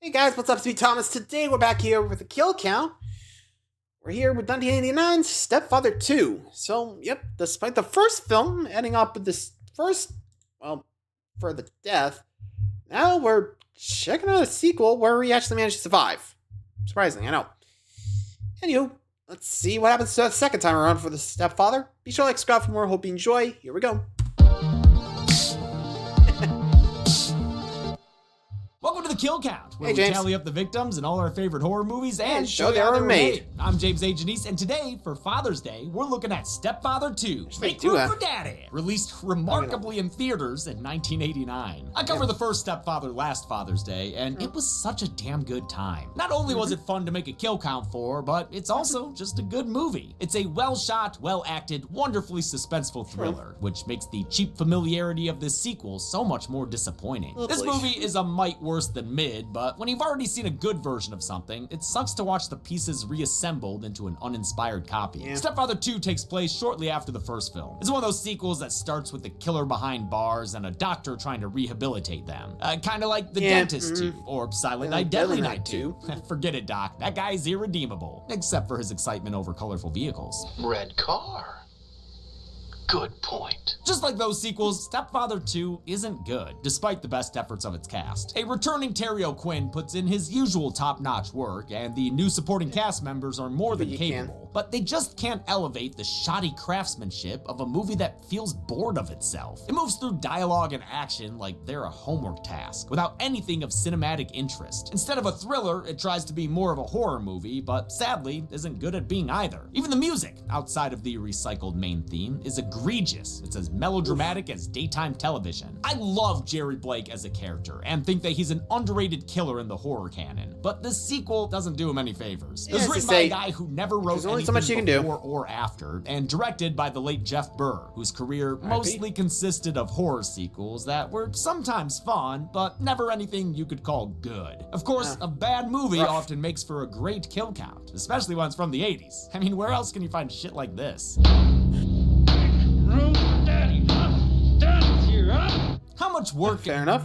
Hey guys, what's up? It's me, Thomas. Today we're back here with a kill count. We're here with 1989's Stepfather II. So, yep, despite the first film ending up with this first, for the death, now we're checking out a sequel where he actually managed to survive. Surprising, I know. Anywho, let's see what happens the second time around for the Stepfather. Be sure to like, subscribe for more. Hope you enjoy. Here we go. Welcome to the Kill Count, where Hey, we James. tally up the victims in all our favorite horror movies and show you they how were they made. I'm James A. Janice, and today, for Father's Day, we're looking at Stepfather II, Make do Room that. for Daddy, released remarkably in theaters in 1989. I covered the first Stepfather last Father's Day, and it was such a damn good time. Not only was it fun to make a kill count for, but it's also just a good movie. It's a well-shot, well-acted, wonderfully suspenseful thriller, which makes the cheap familiarity of this sequel so much more disappointing. This movie is a mite worse than mid, but when you've already seen a good version of something, it sucks to watch the pieces reassembled into an uninspired copy. Stepfather 2 takes place shortly after the first film. It's one of those sequels that starts with the killer behind bars and a doctor trying to rehabilitate them. Kinda like The Dentist 2, or Silent Night, Deadly Night 2. Forget it, Doc. That guy's irredeemable, except for his excitement over colorful vehicles. Red car. Good point. Just like those sequels, Stepfather 2 isn't good, despite the best efforts of its cast. A returning Terry O'Quinn puts in his usual top-notch work, and the new supporting cast members are more than capable, but they just can't elevate the shoddy craftsmanship of a movie that feels bored of itself. It moves through dialogue and action like they're a homework task, without anything of cinematic interest. Instead of a thriller, it tries to be more of a horror movie, but sadly, isn't good at being either. Even the music, outside of the recycled main theme, is egregious. It's as melodramatic as daytime television. I love Jerry Blake as a character and think that he's an underrated killer in the horror canon, but this sequel doesn't do him any favors. It was written by a guy who never wrote anything so much you can do. before or after, and directed by the late Jeff Burr, whose career mostly consisted of horror sequels that were sometimes fun, but never anything you could call good. Of course, a bad movie often makes for a great kill count, especially when it's from the 80s. I mean, where else can you find shit like this? Room for daddy, huh? Daddy's here, huh? How much work? Fair enough.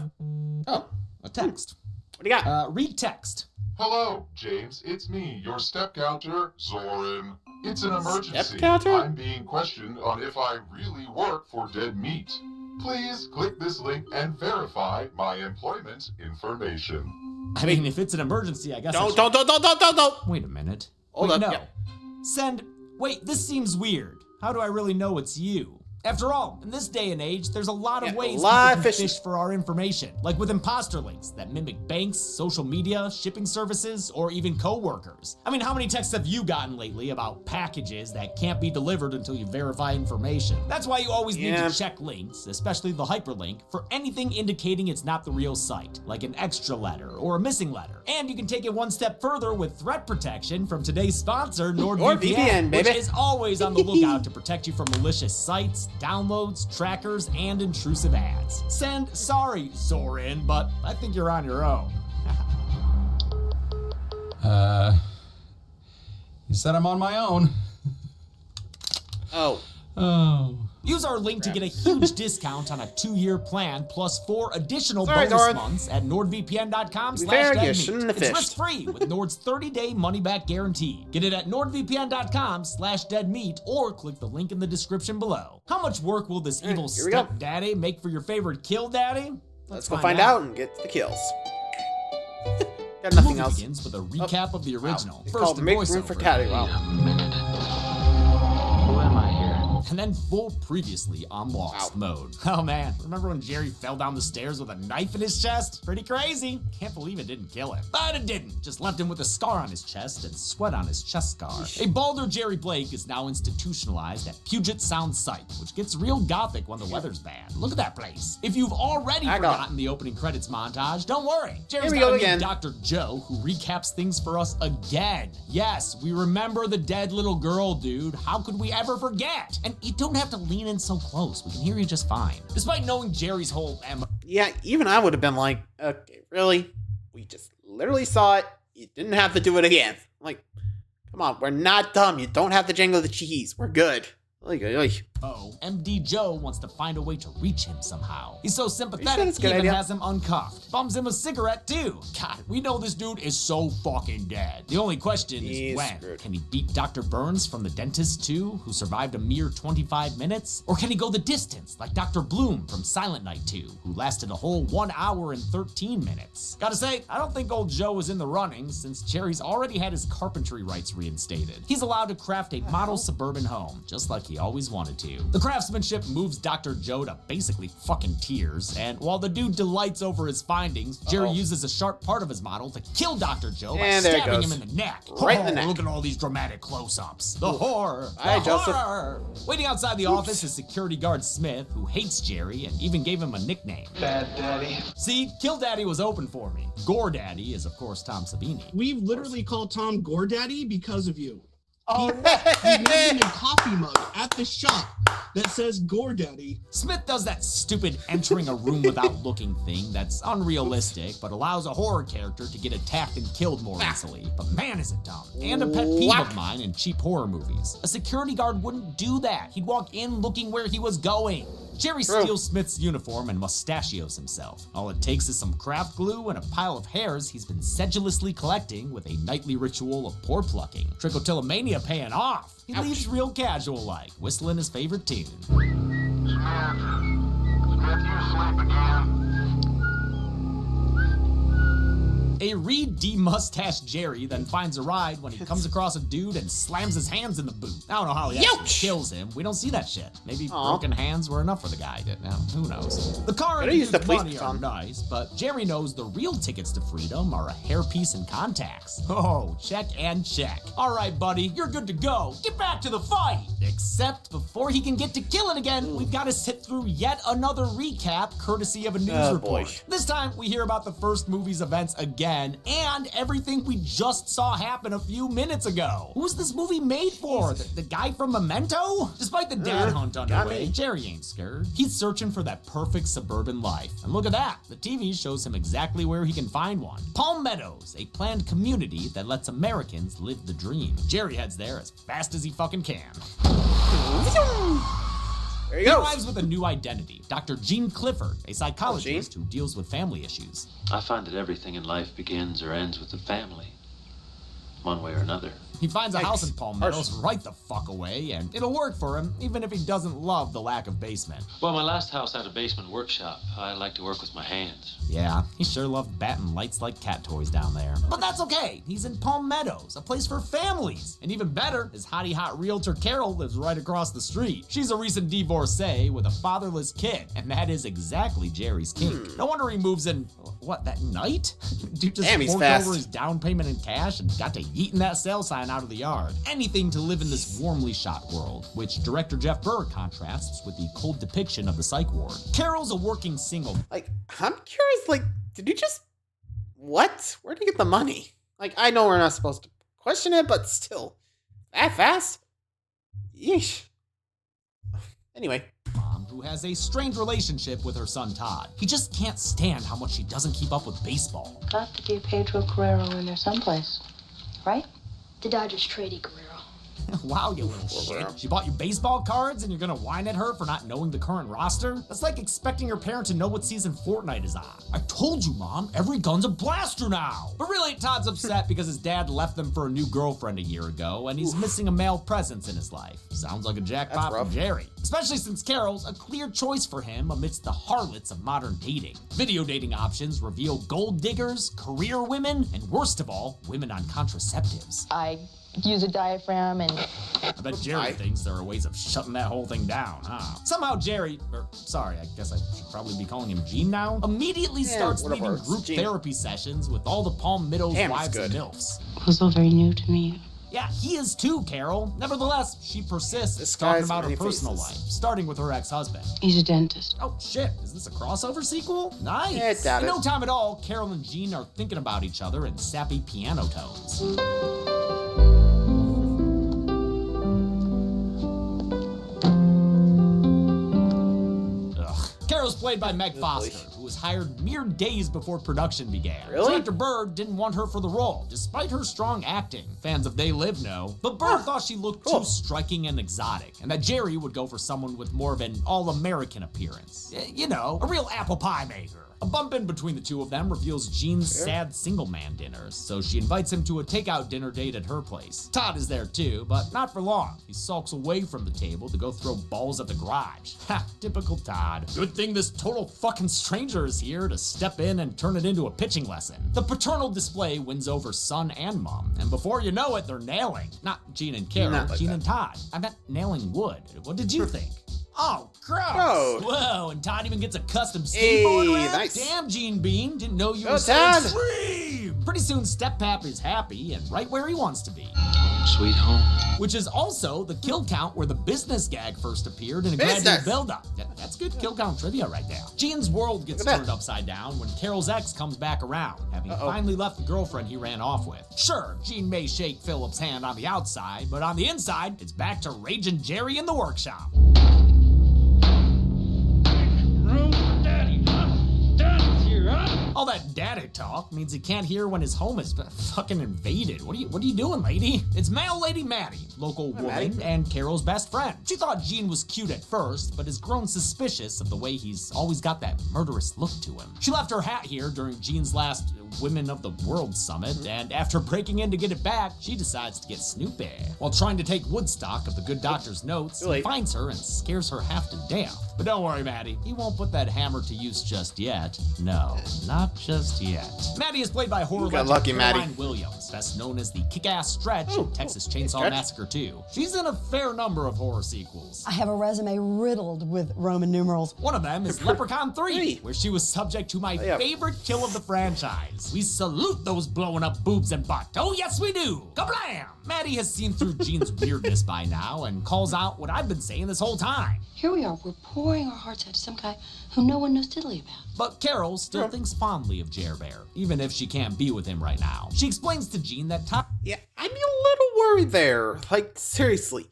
Oh, a text. What do you got? Read text. Hello, James. It's me, your step counter, Zoran. It's an emergency. Step counter? I'm being questioned on if I really work for Dead Meat. Please click this link and verify my employment information. I mean, if it's an emergency, I guess. Don't. Wait a minute. Hold Wait, up, no. yeah. Send. Wait, this seems weird. How do I really know it's you? After all, in this day and age, there's a lot of ways people can fish for our information, like with imposter links that mimic banks, social media, shipping services, or even co-workers. I mean, how many texts have you gotten lately about packages that can't be delivered until you verify information? That's why you always need to check links, especially the hyperlink, for anything indicating it's not the real site, like an extra letter or a missing letter. And you can take it one step further with threat protection from today's sponsor, NordVPN, baby. which is always on the lookout to protect you from malicious sites, downloads, trackers, and intrusive ads. Send, sorry, Zoran, but I think you're on your own. You said I'm on my own. Oh. Use our link to get a huge discount on a 2-year plan plus 4 additional Sorry, bonus Zoran. months at nordvpn.com/deadmeat. fair, you shouldn't have It's fished. risk-free with Nord's 30-day money-back guarantee. Get it at nordvpn.com/deadmeat or click the link in the description below. How much work will this evil here we go. stepdaddy make for your favorite kill daddy? Let's go find out and get the kills. Got nothing else. Begins with a recap of the original. It's First, called the Make Room for voiceover. Daddy. Wow. Who am I here? And then full previously on Lost mode. Oh man, remember when Jerry fell down the stairs with a knife in his chest? Pretty crazy. Can't believe it didn't kill him. But it didn't. Just left him with a scar on his chest and sweat on his chest scar. A balder Jerry Blake is now institutionalized at Puget Sound Site, which gets real gothic when the weather's bad. Look at that place. If you've already forgotten the opening credits montage, don't worry. Jerry's Here we got go a new again. Dr. Joe who recaps things for us again. Yes, we remember the dead little girl, dude. How could we ever forget? And you don't have to lean in so close. We can hear you just fine. Despite knowing Jerry's whole Yeah, even I would have been like, okay, really? We just literally saw it. You didn't have to do it again. Like, come on, we're not dumb. You don't have to jangle the cheese. We're good. Oh, MD Joe wants to find a way to reach him somehow. He's so sympathetic, that's a he good even idea? has him uncuffed. Bums him a cigarette too. God, we know this dude is so fucking dead. The only question He's is when. screwed. Can he beat Dr. Burns from The Dentist 2, who survived a mere 25 minutes? Or can he go the distance, like Dr. Bloom from Silent Night 2, who lasted a whole 1 hour and 13 minutes? Gotta say, I don't think old Joe is in the running, since Jerry's already had his carpentry rights reinstated. He's allowed to craft a model suburban home, just like he always wanted to. The craftsmanship moves Dr. Joe to basically fucking tears, and while the dude delights over his findings, Jerry uses a sharp part of his model to kill Dr. Joe by And there it stabbing goes. him in the neck. Right in the neck. Look at all these dramatic close-ups. The horror. The Hi, Joseph. horror. Waiting outside the office is security guard Smith, who hates Jerry and even gave him a nickname. Bad Daddy. See, Kill Daddy was open for me. Gore Daddy is, of course, Tom Savini. We've literally called Tom Gore Daddy because of you. Oh, He made him a coffee mug at the shop that says Gore Daddy. Smith does that stupid entering a room without looking thing that's unrealistic, but allows a horror character to get attacked and killed more easily. But man, is it dumb. And a pet peeve of mine in cheap horror movies. A security guard wouldn't do that. He'd walk in looking where he was going. Jerry steals Smith's uniform and mustachios himself. All it takes is some craft glue and a pile of hairs he's been sedulously collecting with a nightly ritual of pore plucking. Trichotillomania paying off. He leaves real casual-like, whistling his favorite tune. Smith, you sleep again. A re-de-mustached Jerry then finds a ride when he comes across a dude and slams his hands in the boot. I don't know how he actually kills him. We don't see that shit. Maybe broken hands were enough for the guy. Now, who knows? The car and Could've used the the police money are baton. nice, but Jerry knows the real tickets to freedom are a hairpiece and contacts. Oh, check and check. All right, buddy, you're good to go. Get back to the fight. Except before he can get to killing again, we've got to sit through yet another recap courtesy of a news report. boy. This time, we hear about the first movie's events again, and everything we just saw happen a few minutes ago. Who's this movie made for? The guy from Memento? Despite the dad hunt underway, me. Jerry ain't scared. He's searching for that perfect suburban life. And look at that, the TV shows him exactly where he can find one. Palm Meadows, a planned community that lets Americans live the dream. Jerry heads there as fast as he fucking can. There He you go. arrives with a new identity, Dr. Gene Clifford, a psychologist who deals with family issues. I find that everything in life begins or ends with the family, one way or another. He finds a house in Yikes. Palm Harsh. Meadows right the fuck away, and it'll work for him, even if he doesn't love the lack of basement. Well, my last house had a basement workshop. I like to work with my hands. Yeah, he sure loved batting lights like cat toys down there. But that's okay, he's in Palm Meadows, a place for families. And even better, his hottie hot realtor Carol lives right across the street. She's a recent divorcee with a fatherless kid, and that is exactly Jerry's kink. No wonder he moves in, what, that night? Dude just Damn, he's forked fast. over his down payment in cash and got to yeeting that sale sign out of the yard. Anything to live in this warmly shot world, which director Jeff Burr contrasts with the cold depiction of the psych ward. Carol's a working single. Like, I'm curious, like, did you just... What? Where'd you get the money? Like, I know we're not supposed to question it, but still. That fast? Yeesh. Anyway. Mom, who has a strained relationship with her son Todd. He just can't stand how much she doesn't keep up with baseball. Got to be a Pedro Carrero in there someplace, right? The Dodgers traded Guerrero. Wow, you little shit. She bought you baseball cards and you're gonna whine at her for not knowing the current roster? That's like expecting your parent to know what season Fortnite is on. I told you, Mom, every gun's a blaster now. But really, Todd's upset because his dad left them for a new girlfriend a year ago and he's missing a male presence in his life. Sounds like a jackpot That's rough. from Jerry. Especially since Carol's a clear choice for him amidst the harlots of modern dating. Video dating options reveal gold diggers, career women, and worst of all, women on contraceptives. I use a diaphragm and I bet Jerry thinks there are ways of shutting that whole thing down, huh? Somehow Jerry, sorry, I guess I should probably be calling him Gene now, immediately starts whatever, leading it's group Gene. therapy sessions with all the Palm Meadows Damn, it's wives and good. MILFs. it was all very new to me. Yeah, he is too, Carol. Nevertheless, she persists This talking guy's about her many personal faces. life, starting with her ex-husband. He's a dentist. Oh shit, is this a crossover sequel? Nice. Yeah, doubt In it. no time at all, Carol and Gene are thinking about each other in sappy piano tones. Ugh. Carol's play played by Meg Really? Foster, who was hired mere days before production began. Really? Director Bird didn't want her for the role, despite her strong acting. Fans of They Live know. But Bird thought she looked Cool. too striking and exotic, and that Jerry would go for someone with more of an all-American appearance. You know, a real apple pie maker. A bump in between the two of them reveals Jean's sad single man dinners, so she invites him to a takeout dinner date at her place. Todd is there too, but not for long. He sulks away from the table to go throw balls at the garage. Ha, typical Todd. Good thing this total fucking stranger is here to step in and turn it into a pitching lesson. The paternal display wins over son and mom, and before you know it, they're nailing. Not Jean and Carol, Not like Jean that. and Todd. I meant nailing wood. What did you think? Oh, gross. Gross. Whoa, and Todd even gets a custom Hey, skateboard ramp? nice. Damn, Gene Bean, didn't know you Go, were so Todd. extreme. Pretty soon, Step Pap is happy and right where he wants to be. Home sweet home. Which is also the kill count where the business gag first appeared in a Business. gradual build-up. That's good kill count trivia right there. Gene's world gets Look at that. turned upside down when Carol's ex comes back around, having finally left the girlfriend he ran off with. Sure, Gene may shake Philip's hand on the outside, but on the inside, it's back to Raging Jerry in the workshop. Room for Daddy, huh? Daddy's here, huh? All that daddy talk means he can't hear when his home is fucking invaded. What are you doing, lady? It's mail lady Maddie, local woman Maddie. and Carol's best friend. She thought Gene was cute at first, but has grown suspicious of the way he's always got that murderous look to him. She left her hat here during Gene's last Women of the World Summit, and after breaking in to get it back, she decides to get snoopy. While trying to take Woodstock of the good doctor's notes, Really? he finds her and scares her half to death. But don't worry, Maddie, he won't put that hammer to use just yet. No, not just yet. Maddie is played by horror You got legend lucky, Maddie. Caroline Williams, best known as the kick-ass Stretch in Texas Chainsaw Stretch. Massacre 2. She's in a fair number of horror sequels. I have a resume riddled with Roman numerals. One of them is Leprechaun 3, Three. where she was subject to my yeah. favorite kill of the franchise. We salute those blowing up boobs and butt. Oh, yes, we do. Kablam! Maddie has seen through Gene's weirdness by now and calls out what I've been saying this whole time. Here we are, we're pouring our hearts out to some guy who no one knows diddly about. But Carol still thinks fondly of Jer Bear, even if she can't be with him right now. She explains to Gene that Todd Yeah, I'm a little worried there. Like, seriously.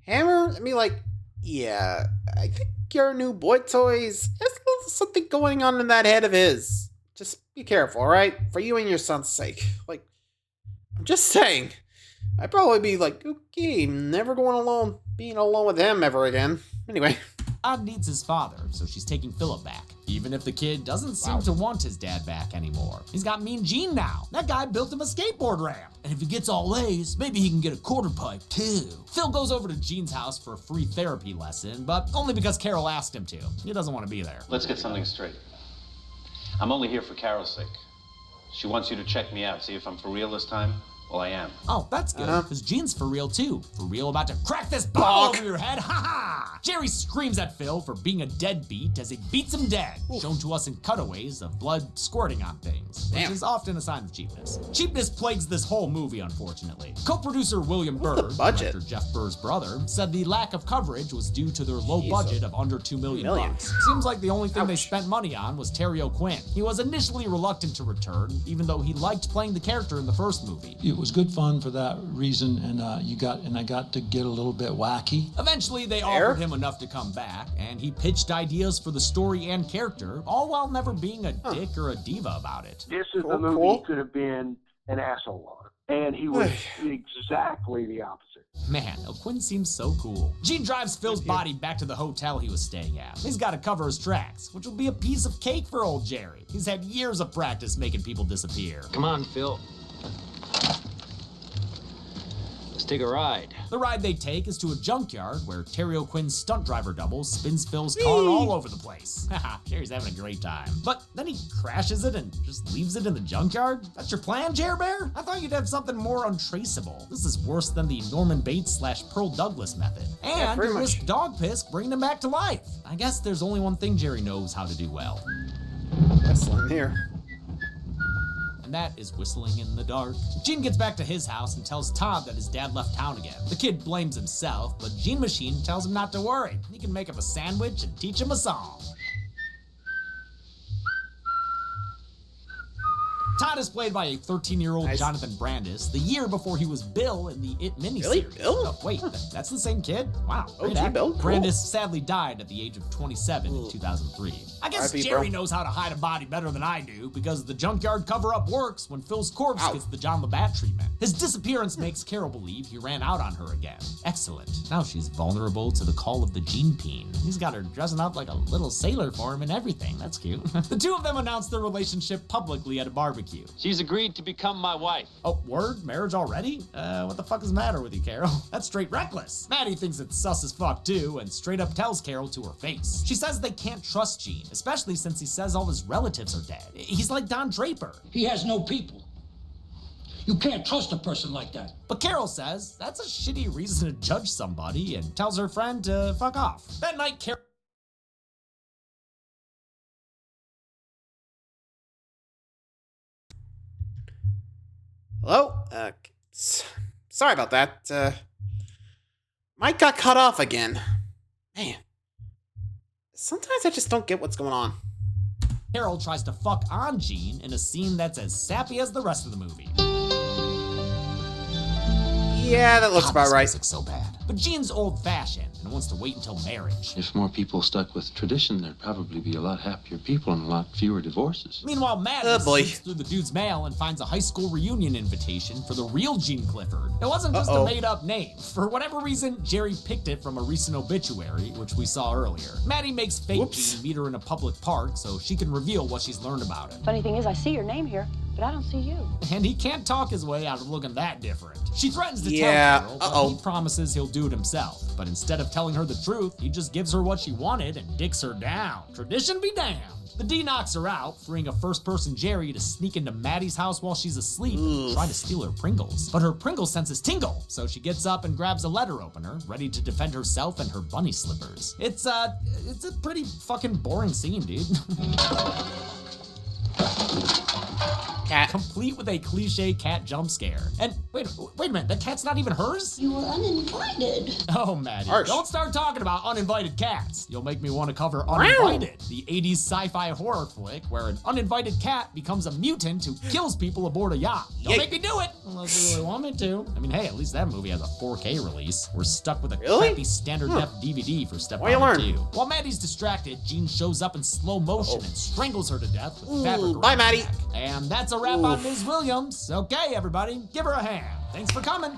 Hammer, I mean, like, yeah, I think your new boy toys, there's a little something going on in that head of his. Just be careful, alright? For you and your son's sake. Like, I'm just saying. I'd probably be like, okay, never going alone, being alone with him ever again. Anyway. Todd needs his father, so she's taking Philip back. Even if the kid doesn't seem to want his dad back anymore. He's got Mean Gene now. That guy built him a skateboard ramp. And if he gets all A's, maybe he can get a quarter pipe too. Phil goes over to Gene's house for a free therapy lesson, but only because Carol asked him to. He doesn't want to be there. Let's get something straight. I'm only here for Carol's sake. She wants you to check me out, see if I'm for real this time. Well, I am. Oh, that's good, because Gene's for real too. For real about to crack this bottle over your head, ha ha! Jerry screams at Phil for being a deadbeat as he beats him dead, shown to us in cutaways of blood squirting on things, which Damn. is often a sign of cheapness. Cheapness plagues this whole movie, unfortunately. Co-producer William Bird, budget? director Jeff Burr's brother, said the lack of coverage was due to their low budget of under $2 million. Seems like the only thing they spent money on was Terry O'Quinn. He was initially reluctant to return, even though he liked playing the character in the first movie. It was good fun for that reason, and I got to get a little bit wacky. Eventually, they offered him enough to come back, and he pitched ideas for the story and character, all while never being a dick or a diva about it. This is the movie he could have been an asshole on, and he was exactly the opposite. Man, O'Quinn seems so cool. Gene drives Phil's body back to the hotel he was staying at. He's got to cover his tracks, which will be a piece of cake for old Jerry. He's had years of practice making people disappear. Come on, Phil. Let's take a ride. The ride they take is to a junkyard where Terry O'Quinn's stunt driver double spins Phil's car all over the place. Haha, Jerry's having a great time. But then he crashes it and just leaves it in the junkyard? That's your plan, Jer Bear? I thought you'd have something more untraceable. This is worse than the Norman Bates / Pearl Douglas method. And you risk dog piss bringing him back to life. I guess there's only one thing Jerry knows how to do well. Wrestling here. And that is whistling in the dark. Gene gets back to his house and tells Todd that his dad left town again. The kid blames himself, but Gene Machine tells him not to worry. He can make him a sandwich and teach him a song. Todd Scott is played by a 13-year-old Jonathan Brandis, the year before he was Bill in the It miniseries. Really? Bill? Oh, wait, that's the same kid? Wow. Oh, gee, Bill. Cool. Brandis sadly died at the age of 27 in 2003. I guess Jerry knows how to hide a body better than I do, because the junkyard cover-up works when Phil's corpse gets the John LaBatt treatment. His disappearance makes Carol believe he ran out on her again. Excellent. Now she's vulnerable to the call of the gene peen. He's got her dressing up like a little sailor for him and everything. That's cute. The two of them announced their relationship publicly at a barbecue. She's agreed to become my wife. Oh, word? Marriage already? What the fuck is the matter with you, Carol? That's straight reckless. Maddie thinks it's sus as fuck too, and straight up tells Carol to her face. She says they can't trust Gene, especially since he says all his relatives are dead. He's like Don Draper. He has no people. You can't trust a person like that. But Carol says that's a shitty reason to judge somebody and tells her friend to fuck off. That night, Carol... Hello? Sorry about that. Mike got cut off again. Man. Sometimes I just don't get what's going on. Carol tries to fuck on Gene in a scene that's as sappy as the rest of the movie. Yeah, that looks about right. Music's so bad. But Gene's old-fashioned and wants to wait until marriage. If more people stuck with tradition, there'd probably be a lot happier people and a lot fewer divorces. Meanwhile, Matt sneaks through the dude's mail and finds a high school reunion invitation for the real Gene Clifford. It wasn't just a made-up name. For whatever reason, Jerry picked it from a recent obituary, which we saw earlier. Maddie makes fake Gene meet her in a public park so she can reveal what she's learned about him. Funny thing is, I see your name here, but I don't see you. And he can't talk his way out of looking that different. She threatens to tell Carol, but he promises he'll do it himself. But instead of telling her the truth, he just gives her what she wanted and dicks her down. Tradition be damned. The D knocks her out, freeing a first-person Jerry to sneak into Maddie's house while she's asleep and try to steal her Pringles. But her Pringles senses tingle, so she gets up and grabs a letter opener, ready to defend herself and her bunny slippers. It's a pretty fucking boring scene, dude. Cat. Complete with a cliche cat jump scare. And wait a minute, the cat's not even hers? You were uninvited. Oh, Maddie, don't start talking about uninvited cats. You'll make me want to cover Uninvited, the 80s sci-fi horror flick where an uninvited cat becomes a mutant who kills people aboard a yacht. Don't make me do it, unless you really want me to. I mean, hey, at least that movie has a 4K release. We're stuck with a crappy standard def DVD for Stepfather II. While Maddie's distracted, Gene shows up in slow motion and strangles her to death with fabric. Bye, Maddie. And that's a wrap on Ms. Williams. Okay, everybody, give her a hand. Thanks for coming.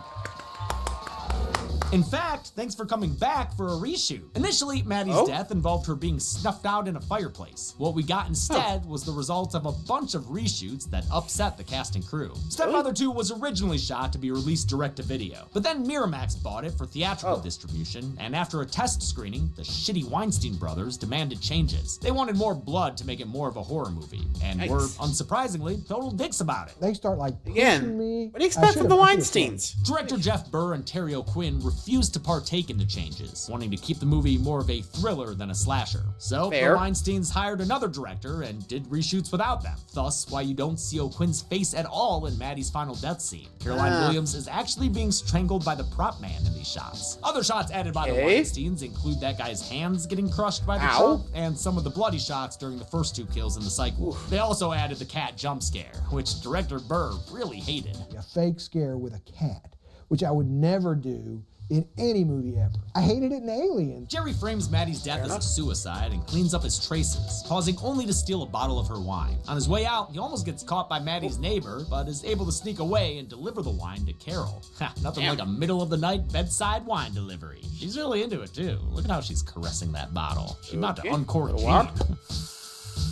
In fact, thanks for coming back for a reshoot. Initially, Maddie's death involved her being snuffed out in a fireplace. What we got instead was the result of a bunch of reshoots that upset the cast and crew. Stepfather II was originally shot to be released direct-to-video, but then Miramax bought it for theatrical distribution, and after a test screening, the shitty Weinstein brothers demanded changes. They wanted more blood to make it more of a horror movie, and were, unsurprisingly, total dicks about it. They start like Again, me. what do you expect from the Weinsteins? Director Jeff Burr and Terry O'Quinn refused to partake in the changes, wanting to keep the movie more of a thriller than a slasher. So the Weinsteins hired another director and did reshoots without them. Thus, why you don't see O'Quinn's face at all in Maddie's final death scene. Caroline Williams is actually being strangled by the prop man in these shots. Other shots added by the Weinsteins include that guy's hands getting crushed by the truck and some of the bloody shots during the first two kills in the sequel. They also added the cat jump scare, which director Burr really hated. A fake scare with a cat, which I would never do in any movie ever. I hated it in Alien. Jerry frames Maddie's death as a suicide and cleans up his traces, pausing only to steal a bottle of her wine. On his way out, he almost gets caught by Maddie's neighbor, but is able to sneak away and deliver the wine to Carol. Nothing like a middle-of-the-night bedside wine delivery. She's really into it, too. Look at how she's caressing that bottle. She's about to uncork Gene.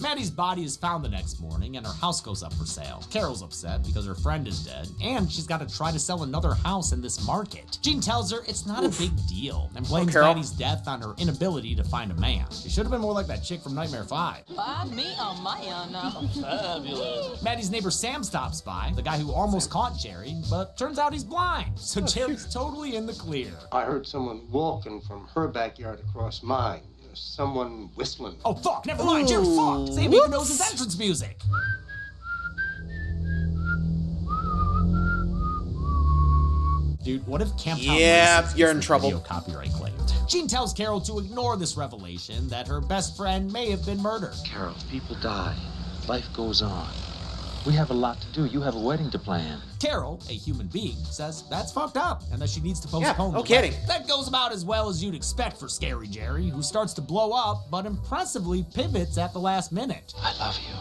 Maddie's body is found the next morning and her house goes up for sale. Carol's upset because her friend is dead and she's got to try to sell another house in this market. Gene tells her it's not a big deal and blames Maddie's death on her inability to find a man. She should have been more like that chick from Nightmare 5. Find me on my own. Fabulous. Maddie's neighbor Sam stops by, the guy who almost caught Jerry, but turns out he's blind. So Jerry's totally in the clear. I heard someone walking from her backyard across mine. Someone whistling. Oh, fuck, never mind, you're fucked. Sam even knows his entrance music. Dude, what if Camp Town you're in trouble. Video copyright claimed? Gene tells Carol to ignore this revelation that her best friend may have been murdered. Carol, people die. Life goes on. We have a lot to do. You have a wedding to plan. Carol, a human being, says that's fucked up and that she needs to postpone no the kidding. wedding. That goes about as well as you'd expect for Scary Jerry, who starts to blow up but impressively pivots at the last minute. I love you.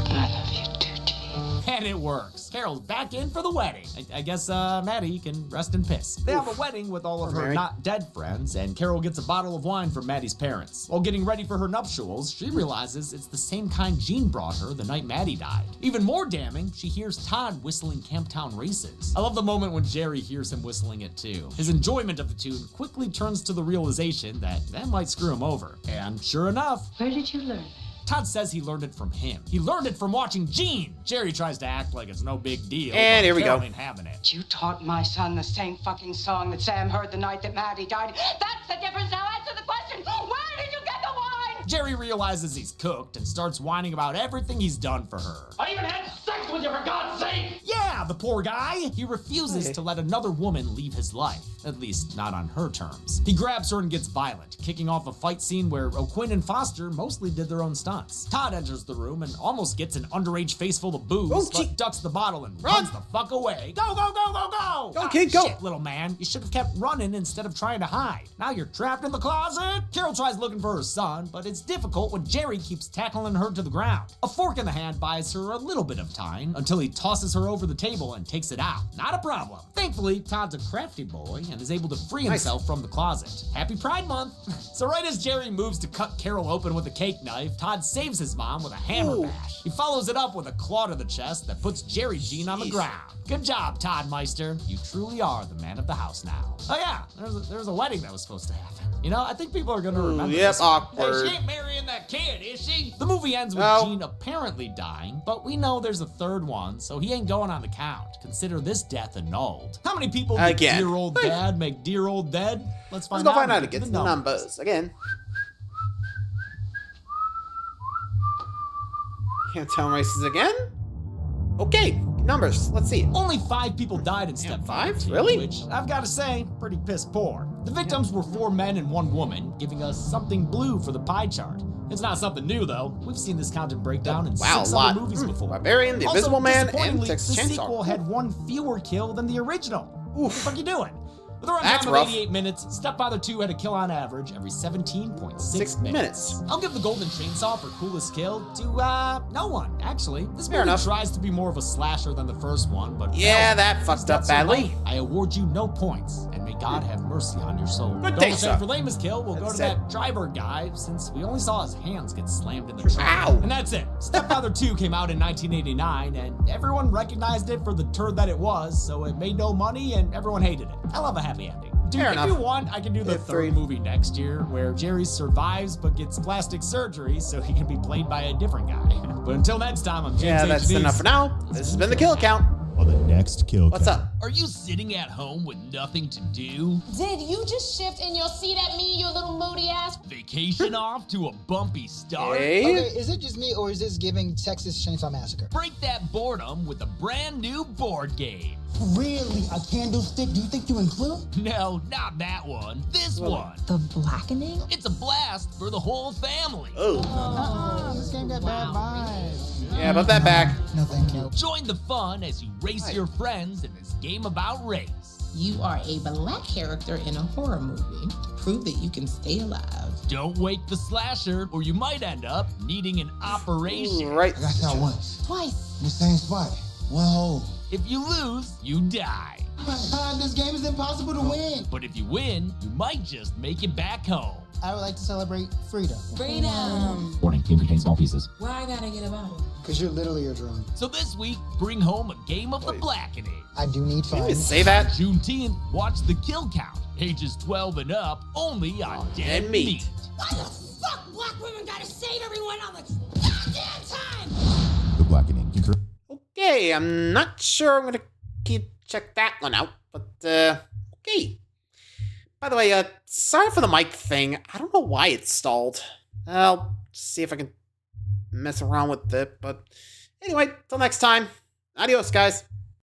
I love you too, G. And it works. Carol's back in for the wedding. I guess Maddie can rest in piss. They have a wedding with all of her not dead friends, and Carol gets a bottle of wine from Maddie's parents. While getting ready for her nuptials, she realizes it's the same kind Jean brought her the night Maddie died. Even more damning, she hears Todd whistling Camptown Races. I love the moment when Jerry hears him whistling it too. His enjoyment of the tune quickly turns to the realization that might screw him over. And sure enough, Where did you learn? Todd says he learned it from him. He learned it from watching Gene. Jerry tries to act like it's no big deal. And here we Carol go. ain't having it. You taught my son the same fucking song that Sam heard the night that Maddie died. That's the difference. Now answer the question. Where did you get the wine? Jerry realizes he's cooked and starts whining about everything he's done for her. I even had sex with you, for God's sake! Yeah, the poor guy. He refuses to let another woman leave his life. At least, not on her terms. He grabs her and gets violent, kicking off a fight scene where O'Quinn and Foster mostly did their own stunts. Todd enters the room and almost gets an underage face full of booze, but ducks the bottle and runs the fuck away. Go, go, go, go, go! Go, kid, go! Shit, little man. You should have kept running instead of trying to hide. Now you're trapped in the closet. Carol tries looking for her son, but it's difficult when Jerry keeps tackling her to the ground. A fork in the hand buys her a little bit of time until he tosses her over the table and takes it out. Not a problem. Thankfully, Todd's a crafty boy and is able to free himself from the closet. Happy Pride Month! So right as Jerry moves to cut Carol open with a cake knife, Todd saves his mom with a hammer bash. He follows it up with a claw to the chest that puts Jerry Jean on the ground. Good job, Todd Meister. You truly are the man of the house now. Oh yeah, there's a wedding that was supposed to happen. You know, I think people are gonna remember this. Awkward. Hey, she ain't marrying that kid, is she? The movie ends with Gene apparently dying, but we know there's a third one, so he ain't going on the count. Consider this death annulled. How many people did dear old dad make dear old dead? Let's Let's find go out. find out against the numbers again. Can't tell races again. Okay, numbers. Let's see. Only 5 people died in Stepfather II, really? which I've got to say, pretty piss poor. The victims were 4 men and 1 woman, giving us something blue for the pie chart. It's not something new though. We've seen this count and breakdown in 6 other movies before. Barbarian, The Invisible Man, and disappointingly, Texas the Chainsaw. sequel had 1 fewer kill than the original. What the fuck you doing? With a That's runtime of rough. 88 minutes, Stepfather 2 had a kill on average every 17.6 minutes. I'll give the Golden Chainsaw for coolest kill to, no one, actually. This movie tries to be more of a slasher than the first one, but Yeah, hell, that fucked up badly. I award you no points, and may God have mercy on your soul. Good Don't day, say sir. for lamest kill, we'll go That's to it. that driver guy, since we only saw his hands get slammed in the trunk. Ow. And that's it. Stepfather 2 came out in 1989, and everyone recognized it for the turd that it was, so it made no money, and everyone hated it. I love a happy ending. Dude, Fair if enough. you want, I can do the Hit 3rd movie next year, where Jerry survives but gets plastic surgery so he can be played by a different guy. But until next time, I'm James Yeah, that's H. enough for now. This has been the Kill Count. On the next Kill What's Count. up? Are you sitting at home with nothing to do? Did you just shift in your seat at me, you little moody ass? Vacation off to a bumpy start? Hey? Okay, is it just me or is this giving Texas Chainsaw Massacre? Break that boredom with a brand new board game. Really? A candlestick? Do you think you include? No, not that one. This one. The Blackening? It's a blast for the whole family. This game got bad vibes. Yeah, about that back. No, thank you. Join the fun as you race your friends in this game about race. You are a black character in a horror movie. Prove that you can stay alive. Don't wake the slasher, or you might end up needing an operation. Right. I got shot once. Twice. In the same spot. One hole. If you lose, you die. This game is impossible to win. But if you win, you might just make it back home. I would like to celebrate freedom. Freedom. Warning, game contains small pieces. Why I gotta get a bottle? Because you're literally a drone. So this week, bring home a game of the Blackening. I do need fun. Didn't say that. Juneteenth, watch the kill count. Ages 12 and up, only on Dead Meat. Why the fuck black women gotta save everyone all the goddamn time? The Blackening. Okay, I'm not sure I'm gonna check that one out, but okay. By the way, sorry for the mic thing. I don't know why it stalled. I'll see if I can mess around with it, but anyway, till next time. Adios, guys.